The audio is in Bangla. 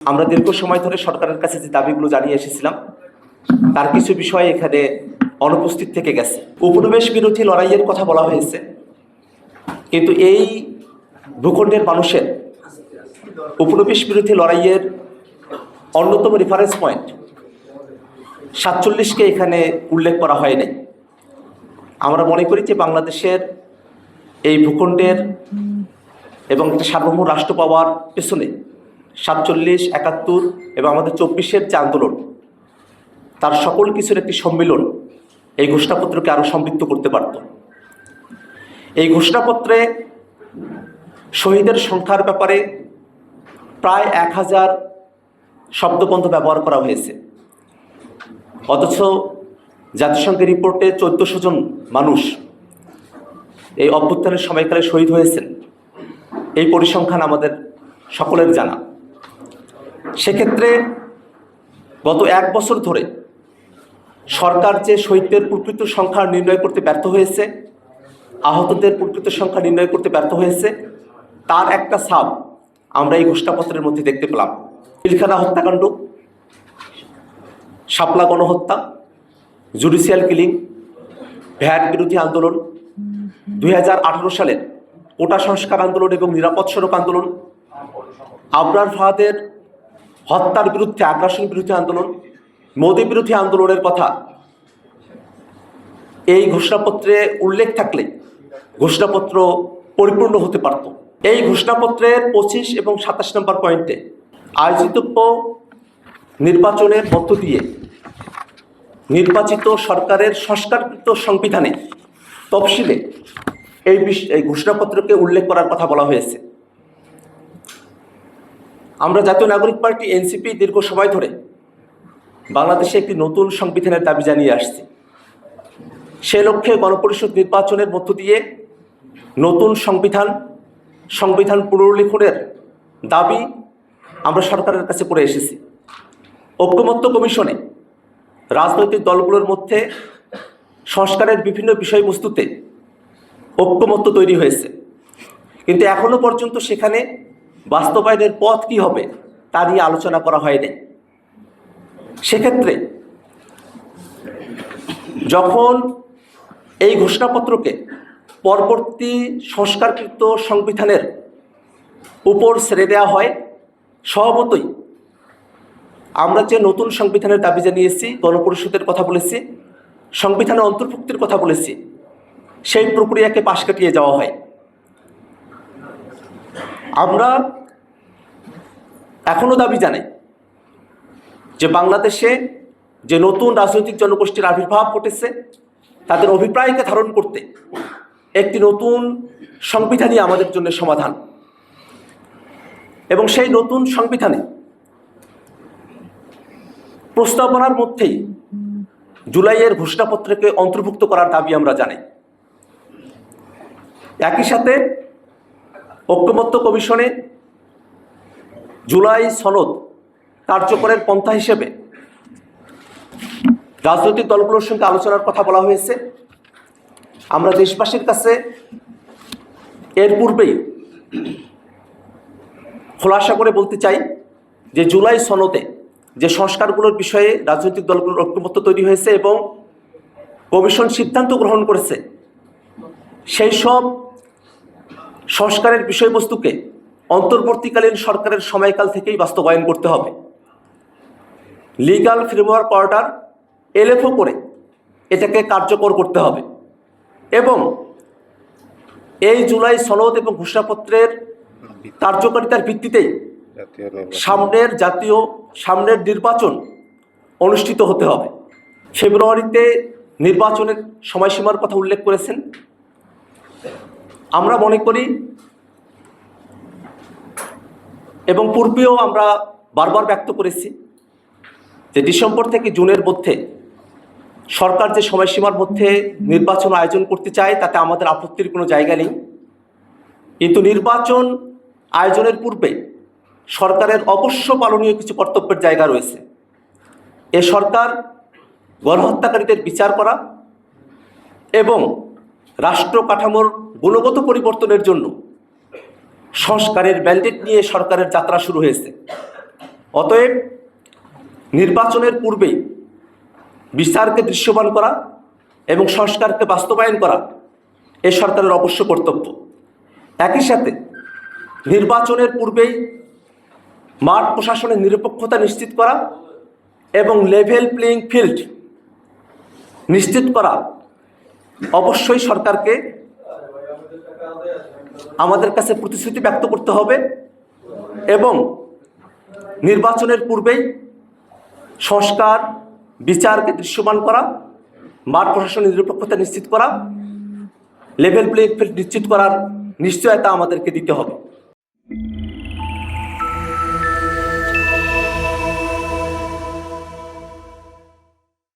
আমরা দীর্ঘ সময় ধরে সরকারের কাছে যে দাবিগুলো জানিয়ে এসেছিলাম তার কিছু বিষয় এখানে অনুপস্থিত থেকে গেছে। উপনিবেশ বিরোধী লড়াইয়ের কথা বলা হয়েছে, কিন্তু এই ভূখণ্ডের মানুষের উপনিবেশ বিরোধী লড়াইয়ের অন্যতম রেফারেন্স পয়েন্ট 47কে এখানে উল্লেখ করা হয়নি। আমরা মনে করি যে বাংলাদেশের এই ভূখণ্ডের এবং একটা সার্বভৌম রাষ্ট্র পাওয়ার পেছনে 47, 71 এবং আমাদের 24-এর যে আন্দোলন, তার সকল কিছুর একটি সম্মিলন এই ঘোষণাপত্রকে আরও সমৃদ্ধ করতে পারত। এই ঘোষণাপত্রে শহীদের সংখ্যার ব্যাপারে প্রায় 1000 শব্দবন্ধ ব্যবহার করা হয়েছে, অথচ জাতিসংঘের রিপোর্টে 1400 জন মানুষ এই অভ্যুত্থানের সময়কালে শহীদ হয়েছেন। এই পরিসংখ্যান আমাদের সকলের জানা। সেক্ষেত্রে গত 1 বছর ধরে সরকার যে শহীদদের প্রকৃত সংখ্যা নির্ণয় করতে ব্যর্থ হয়েছে, আহতদের প্রকৃত সংখ্যা নির্ণয় করতে ব্যর্থ হয়েছে, তার একটা ছাপ আমরা এই ঘোষণাপত্রের মধ্যে দেখতে পেলাম। পিলখানা হত্যাকাণ্ড, শাপলা গণহত্যা, জুডিশিয়াল কিলিং, ভ্যাট বিরোধী আন্দোলন, 2018 সালের কোটা সংস্কার আন্দোলন এবং নিরাপদ সড়ক আন্দোলন, আবরার ফাহাদের হত্যার বিরুদ্ধে আগ্রাসন বিরোধী আন্দোলন, মোদী বিরোধী আন্দোলনের কথা এই ঘোষণাপত্রে উল্লেখ থাকলে ঘোষণাপত্র পরিপূর্ণ হতে পারত। এই ঘোষণাপত্রের 25 এবং 27 নম্বর পয়েন্টে আয়োজিতব্য নির্বাচনের মধ্য দিয়ে নির্বাচিত সরকারের সংস্কারকৃত সংবিধানে তফসিলে এই ঘোষণাপত্রকে উল্লেখ করার কথা বলা হয়েছে। আমরা জাতীয় নাগরিক পার্টি এনসিপি দীর্ঘ সময় ধরে বাংলাদেশে একটি নতুন সংবিধানের দাবি জানিয়ে আসছি। সে লক্ষ্যে গণপরিষদ নির্বাচনের মধ্য দিয়ে নতুন সংবিধান পুনর্লিখনের দাবি আমরা সরকারের কাছে করে এসেছি। ঐকমত্য কমিশনে রাজনৈতিক দলগুলোর মধ্যে সংস্কারের বিভিন্ন বিষয়বস্তুতে ঐকমত্য তৈরি হয়েছে, কিন্তু এখনো পর্যন্ত সেখানে বাস্তবায়নের পথ কী হবে তা নিয়ে আলোচনা করা হয়নি। সেক্ষেত্রে যখন এই ঘোষণাপত্রকে পরবর্তী সংস্কারকৃত সংবিধানের উপর ছেড়ে দেওয়া হয়, স্বভাবতই আমরা যে নতুন সংবিধানের দাবি জানিয়েছি, গণপরিষদের কথা বলেছি, সংবিধানের অন্তর্ভুক্তির কথা বলেছি, সেই প্রক্রিয়াকে পাশ কাটিয়ে যাওয়া হয়। আমরা এখনো দাবি জানাই যে বাংলাদেশে যে নতুন রাজনৈতিক জনগোষ্ঠীর আবির্ভাব ঘটেছে, তাদের অভিপ্রায়কে ধারণ করতে একটি নতুন সংবিধানই আমাদের জন্য সমাধান। এবং সেই নতুন সংবিধানে প্রস্তাবনার মধ্যেই জুলাইয়ের ঘোষণাপত্রকে অন্তর্ভুক্ত করার দাবি আমরা জানাই। একই সাথে ঐকমত্য কমিশনে জুলাই সনদ কার্যকরের পন্থা হিসেবে রাজনৈতিক দলগুলোর সঙ্গে আলোচনার কথা বলা হয়েছে। আমরা দেশবাসীর কাছে এর পূর্বেই খোলাসা করে বলতে চাই যে জুলাই সনদে যে সংস্কারগুলোর বিষয়ে রাজনৈতিক দলগুলোর ঐকমত্য তৈরি হয়েছে এবং কমিশন সিদ্ধান্ত গ্রহণ করেছে, সেই সব সংস্কারের বিষয়বস্তুকে অন্তর্বর্তীকালীন সরকারের সময়কাল থেকেই বাস্তবায়ন করতে হবে। লিগ্যাল ফ্রেমওয়ার্ক অর্ডার এলএফও করে এটাকে কার্যকর করতে হবে এবং এই জুলাই সনদ এবং ঘোষণাপত্রের কার্যকারিতার ভিত্তিতেই সামনের নির্বাচন অনুষ্ঠিত হতে হবে। ফেব্রুয়ারিতে নির্বাচনের সময়সীমার কথা উল্লেখ করেছেন। আমরা মনে করি এবং পূর্বেও আমরা বারবার ব্যক্ত করেছি যে ডিসেম্বর থেকে জুনের মধ্যে সরকার যে সময়সীমার মধ্যে নির্বাচন আয়োজন করতে চায় তাতে আমাদের আপত্তির কোনো জায়গা নেই, কিন্তু নির্বাচন আয়োজনের পূর্বে সরকারের অবশ্য পালনীয় কিছু কর্তব্যের জায়গা রয়েছে। এ সরকার গণহত্যাকারীদের বিচার করা এবং রাষ্ট্র কাঠামোর গুণগত পরিবর্তনের জন্য সংস্কারের ম্যান্ডেট নিয়ে সরকারের যাত্রা শুরু হয়েছে। অতএব নির্বাচনের পূর্বেই বিচারকে দৃশ্যমান করা এবং সংস্কারকে বাস্তবায়ন করা এই সরকারের অবশ্য কর্তব্য। একই সাথে নির্বাচনের পূর্বেই মাঠ প্রশাসনের নিরপেক্ষতা নিশ্চিত করা এবং লেভেল প্লেইং ফিল্ড নিশ্চিত করা অবশ্যই সরকারকে আমাদের কাছে প্রতিশ্রুতি ব্যক্ত করতে হবে এবং নির্বাচনের পূর্বেই সংস্কার বিচারকে দৃশ্যমান করা, মাঠ প্রশাসনের নিরপেক্ষতা নিশ্চিত করা, লেভেল প্লেইং ফিল্ড নিশ্চিত করার নিশ্চয়তা আমাদেরকে দিতে হবে।